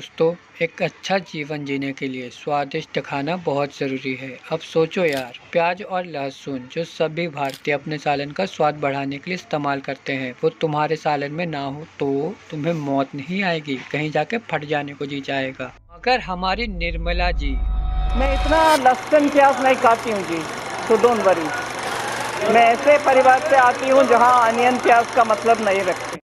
दोस्तों, एक अच्छा जीवन जीने के लिए स्वादिष्ट खाना बहुत ज़रूरी है। अब सोचो यार, प्याज और लहसुन जो सभी भारतीय अपने सालन का स्वाद बढ़ाने के लिए इस्तेमाल करते हैं, वो तुम्हारे सालन में ना हो तो तुम्हें मौत नहीं आएगी, कहीं जाके फट जाने को जी जाएगा। मगर हमारी निर्मला जी, मैं इतना लहसुन प्याज नहीं खाती हूँ जी, तो डोंट वरी। मैं ऐसे परिवार से आती हूँ जहाँ अनियन प्याज का मतलब नहीं रखते।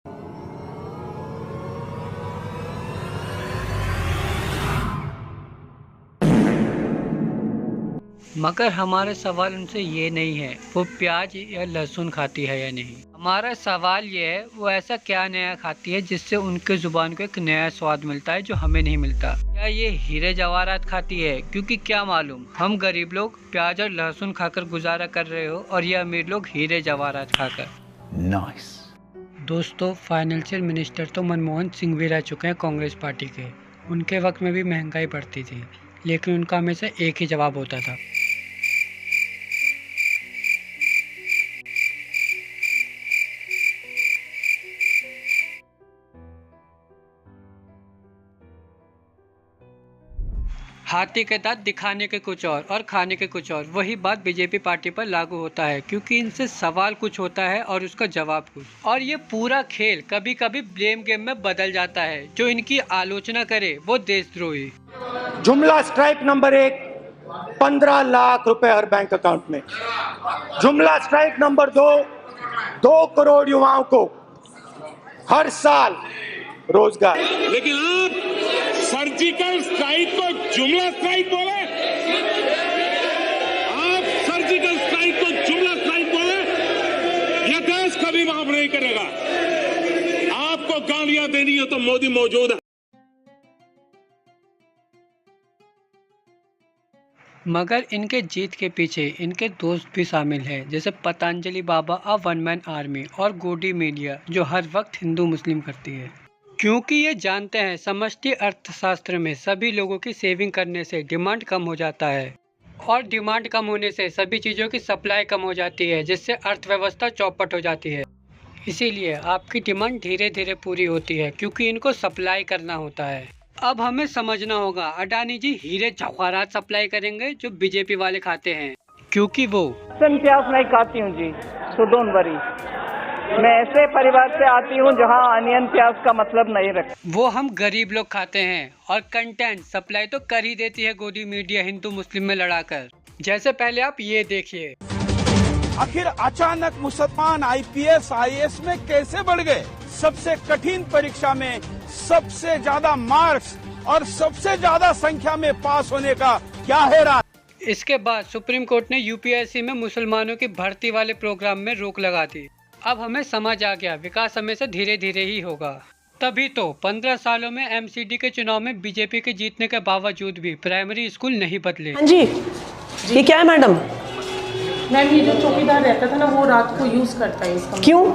मगर हमारा सवाल उनसे ये नहीं है वो प्याज या लहसुन खाती है या नहीं। हमारा सवाल ये है वो ऐसा क्या नया खाती है जिससे उनके जुबान को एक नया स्वाद मिलता है जो हमें नहीं मिलता। क्या ये हीरे जवाहरात खाती है? क्योंकि क्या मालूम, हम गरीब लोग प्याज और लहसुन खाकर गुजारा कर रहे हो और ये अमीर लोग हीरे जवाहरात खाकर। नाइस। दोस्तों, फाइनेंशियल मिनिस्टर तो मनमोहन सिंह भी रह चुके हैं कांग्रेस पार्टी के। उनके वक्त में भी महंगाई बढ़ती थी, लेकिन उनका हमेशा एक ही जवाब होता था। हाथी के दांत दिखाने के कुछ और खाने के कुछ और। वही बात बीजेपी पार्टी पर लागू होता है, क्योंकि इनसे सवाल कुछ होता है और उसका जवाब कुछ। और ये पूरा खेल कभी कभी ब्लेम गेम में बदल जाता है। जो इनकी आलोचना करे वो देशद्रोही। जुमला स्ट्राइक नंबर 1, 15 लाख रुपए हर बैंक अकाउंट में। जुमला स्ट्राइक नंबर 2, 2 करोड़ युवाओं को हर साल रोजगार। लेकिन आप सर्जिकल स्ट्राइक को जुमला स्ट्राइक बोले, आप सर्जिकल स्ट्राइक को जुमला स्ट्राइक बोले, यह देश कभी माफ नहीं करेगा। आपको गालियां देनी है तो मोदी मौजूद है। मगर इनके जीत के पीछे इनके दोस्त भी शामिल हैं, जैसे पतंजलि बाबा, अ वन मैन आर्मी और गोडी मीडिया, जो हर वक्त हिंदू मुस्लिम करती है। क्योंकि ये जानते हैं समष्टि अर्थशास्त्र में सभी लोगों की सेविंग करने से डिमांड कम हो जाता है और डिमांड कम होने से सभी चीज़ों की सप्लाई कम हो जाती है, जिससे अर्थव्यवस्था चौपट हो जाती है। इसीलिए आपकी डिमांड धीरे धीरे पूरी होती है, क्योंकि इनको सप्लाई करना होता है। अब हमें समझना होगा, अडानी जी हीरे जवाहरात सप्लाई करेंगे जो बीजेपी वाले खाते हैं, क्योंकि वो लहसुन प्याज नहीं खाती हूँ जी, तो डोंट वरी। मैं ऐसे परिवार से आती हूँ जहाँ अनियन प्याज का मतलब नहीं रखते। वो हम गरीब लोग खाते हैं और कंटेंट सप्लाई तो कर ही देती है गोदी मीडिया हिंदू मुस्लिम में लड़ाकर। जैसे पहले आप ये देखिए, आखिर अचानक मुसलमान आईपीएस आईएएस में कैसे बढ़ गए? सबसे कठिन परीक्षा में सबसे ज्यादा मार्क्स और सबसे ज्यादा संख्या में पास होने का क्या है राज? इसके बाद सुप्रीम कोर्ट ने यूपीएससी में मुसलमानों की भर्ती वाले प्रोग्राम में रोक लगा दी। अब हमें समझ आ गया, विकास हमेशा धीरे धीरे ही होगा। तभी तो 15 सालों में एमसीडी के चुनाव में बीजेपी के जीतने के बावजूद भी प्राइमरी स्कूल नहीं बदले। हाँ जी, ये क्या है मैडम? मैम, ये जो चौकीदार रहता था ना, वो रात को यूज करता है इसका। क्यों?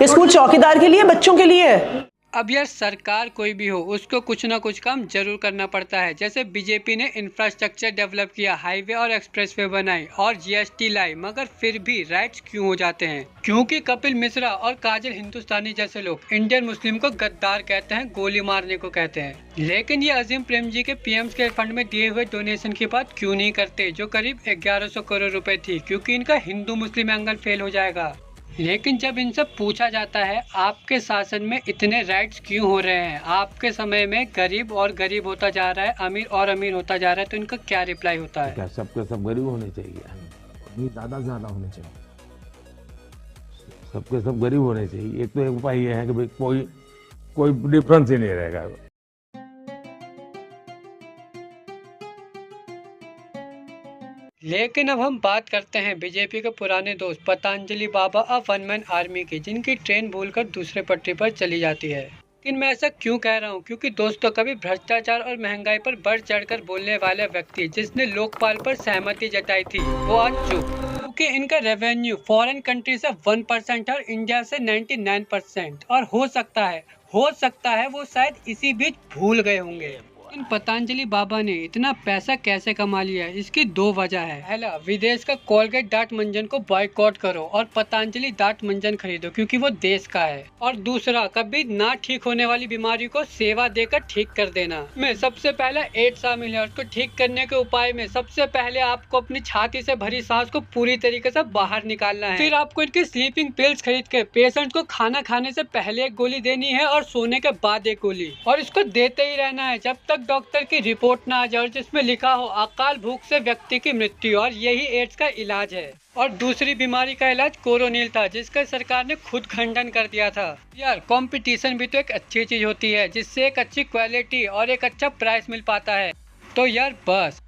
ये स्कूल चौकीदार के लिए, बच्चों के लिए है। अब यार, सरकार कोई भी हो, उसको कुछ ना कुछ काम जरूर करना पड़ता है। जैसे बीजेपी ने इंफ्रास्ट्रक्चर डेवलप किया, हाईवे और एक्सप्रेसवे बनाई और जीएसटी लाई, मगर फिर भी राइट्स क्यों हो जाते हैं? क्योंकि कपिल मिश्रा और काजल हिंदुस्तानी जैसे लोग इंडियन मुस्लिम को गद्दार कहते हैं, गोली मारने को कहते हैं। लेकिन ये अजीम प्रेम जी के पीएम के फंड में दिए हुए डोनेशन की बात क्यों नहीं करते, जो करीब 1100 करोड़ रुपए थी, क्योंकि इनका हिंदू मुस्लिम एंगल फेल हो जाएगा। लेकिन जब इनसे पूछा जाता है आपके शासन में इतने राइट्स क्यों हो रहे हैं, आपके समय में गरीब और गरीब होता जा रहा है, अमीर और अमीर होता जा रहा है, तो इनका क्या रिप्लाई होता है? क्या सबके सब गरीब होने चाहिए? नहीं, ज्यादा से ज्यादा होने चाहिए। सबके सब गरीब होने चाहिए। एक तो एक उपाय ये है कि भाई कोई डिफरेंस ही नहीं रहेगा। लेकिन अब हम बात करते हैं बीजेपी के पुराने दोस्त पतंजलि बाबा, अ वन मैन आर्मी की, जिनकी ट्रेन भूलकर दूसरे पटरी पर चली जाती है। लेकिन मैं ऐसा क्यों कह रहा हूँ? क्योंकि दोस्तों, कभी भ्रष्टाचार और महंगाई पर बढ़ चढ़कर बोलने वाले व्यक्ति जिसने लोकपाल पर सहमति जताई थी, वो आज चुप। क्योंकि इनका रेवेन्यू फॉरेन कंट्री से 1% और इंडिया से 99%। और हो सकता है वो शायद इसी बीच भूल गए होंगे। इन पतंजलि बाबा ने इतना पैसा कैसे कमा लिया है, इसकी दो वजह है। पहला, विदेश का कोलगेट दांत मंजन को बॉयकॉट करो और पतंजलि दांत मंजन खरीदो क्योंकि वो देश का है। और दूसरा, कभी ना ठीक होने वाली बीमारी को सेवा देकर ठीक कर देना। में सबसे पहले एड्स शामिल है। उसको ठीक करने के उपाय में सबसे पहले आपको अपनी छाती से भरी सांस को पूरी तरीके से बाहर निकालना है। फिर आपको इनकी स्लीपिंग पिल्स खरीद के पेशेंट को खाना खाने से पहले एक गोली देनी है और सोने के बाद एक गोली, और इसको देते ही रहना है जब तक डॉक्टर की रिपोर्ट ना आ जाए जिसमें लिखा हो अकाल भूख से व्यक्ति की मृत्यु। और यही एड्स का इलाज है। और दूसरी बीमारी का इलाज कोरोनिल था, जिसका सरकार ने खुद खंडन कर दिया था। यार, कंपटीशन भी तो एक अच्छी चीज होती है जिससे एक अच्छी क्वालिटी और एक अच्छा प्राइस मिल पाता है। तो यार बस